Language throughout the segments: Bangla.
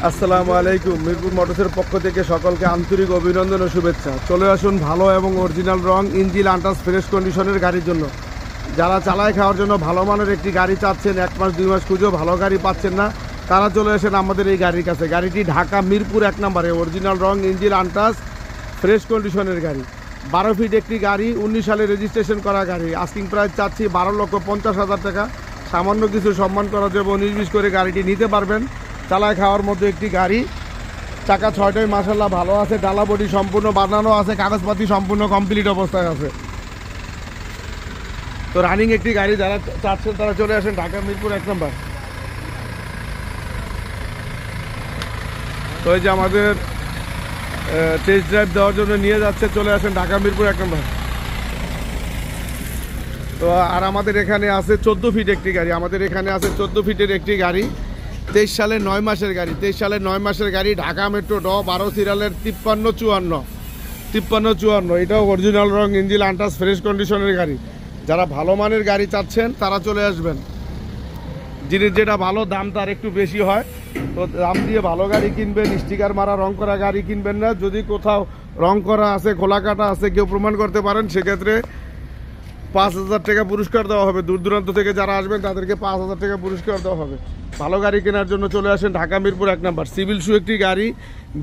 আসসালামু আলাইকুম। মিরপুর মোটরসের পক্ষ থেকে সকলকে আন্তরিক অভিনন্দন ও শুভেচ্ছা। চলে আসুন ভালো এবং অরিজিনাল রং ইঞ্জিন আনটাচ ফ্রেশ কন্ডিশনের গাড়ির জন্য। যারা চালায় খাওয়ার জন্য ভালো মানের একটি গাড়ি চাচ্ছেন, 1 মাস 2 মাস খুঁজেও ভালো গাড়ি পাচ্ছেন না, তারা চলে আসেন আমাদের এই গাড়ির কাছে। গাড়িটি ঢাকা মিরপুর 1 নম্বরে অরিজিনাল রং ইঞ্জিন আনটাচ ফ্রেশ কন্ডিশনের গাড়ি। 12 ফিট একটি গাড়ি, 19 সালে রেজিস্ট্রেশন করা গাড়ি। আস্কিং প্রাইস চাচ্ছি 12,50,000 টাকা। সামান্য কিছু সম্মান করা যাবে, 19-20 করে গাড়িটি নিতে পারবেন। চালায় খাওয়ার মধ্যে একটি গাড়ি। চাকা 6টাই মাশাআল্লাহ ভালো আছে, ডালা বডি সম্পূর্ণ বানানো আছে, কাগজপাতি সম্পূর্ণ কমপ্লিট অবস্থায় আছে। তো রানিং একটি গাড়ি, যারা চাচ্ছেন তারা চলে আসেন ঢাকা মিরপুর 1 নম্বর। তো এই যে আমাদের টেস্ট ড্রাইভ দেওয়ার জন্য নিয়ে যাচ্ছে, চলে আসেন ঢাকা মিরপুর 1 নম্বর। তো আর আমাদের এখানে আছে 14 ফিট একটি গাড়ি। আমাদের এখানে আছে 14 ফিটের একটি গাড়ি, 23 সালের 9 মাসের গাড়ি। 23 সালের 9 মাসের গাড়ি, ঢাকা মেট্রো 12 সিরিয়ালের 5354। এটাও অরিজিনাল রং ইঞ্জিন আনটাচ ফ্রেশ কন্ডিশনের গাড়ি। যারা ভালো মানের গাড়ি চাচ্ছেন তারা চলে আসবেন। জিনিস যেটা ভালো, দাম তার একটু বেশি হয়। তো দাম দিয়ে ভালো গাড়ি কিনবেন, স্টিকার মারা রং করা গাড়ি কিনবেন না। যদি কোথাও রং করা আছে, খোলা কাটা আছে, কেউ প্রমাণ করতে পারেন, সেক্ষেত্রে 5,000 টাকা পুরস্কার দেওয়া হবে। দূর দূরান্ত থেকে যারা আসবেন তাদেরকে 5,000 টাকা পুরস্কার দেওয়া হবে। ভালো গাড়ি কেনার জন্য চলে আসেন ঢাকা মিরপুর 1 নম্বর। সিভিল শু একটি গাড়ি,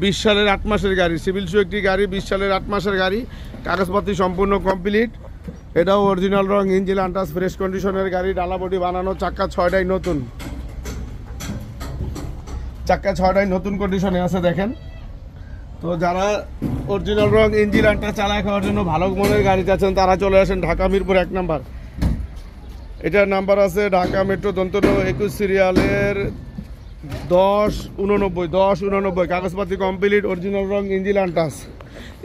20 সালের 8 মাসের গাড়ি। সিভিল শু একটি গাড়ি, 20 সালের 8 মাসের গাড়ি, কাগজপাতি সম্পূর্ণ কমপ্লিট। এটাও অরিজিনাল রং ইঞ্জিন আনটাচ ফ্রেশ কন্ডিশনের গাড়ি, ডালা বডি বানানো, চাক্কা 6টাই নতুন, চাক্কা 6টাই নতুন কন্ডিশনে আছে দেখেন। তো যারা অরিজিনাল রং ইঞ্জিন আনটাচ চালায় খাওয়ার জন্য ভালো মনের গাড়ি চাচ্ছেন তারা চলে আসেন ঢাকা মিরপুর 1 নম্বর। এটার নাম্বার আছে ঢাকা মেট্রো 21 সিরিয়ালের 1089। কাগজপাতি কমপ্লিট, অরিজিনাল রং ইঞ্জিন আনটাচ।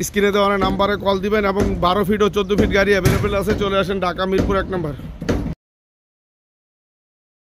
স্ক্রিনে দেওয়া নাম্বারে কল দিবেন এবং 12 ফিট ও 14 ফিট গাড়ি অ্যাভেলেবেল আছে। চলে আসেন ঢাকা মিরপুর 1 নম্বর।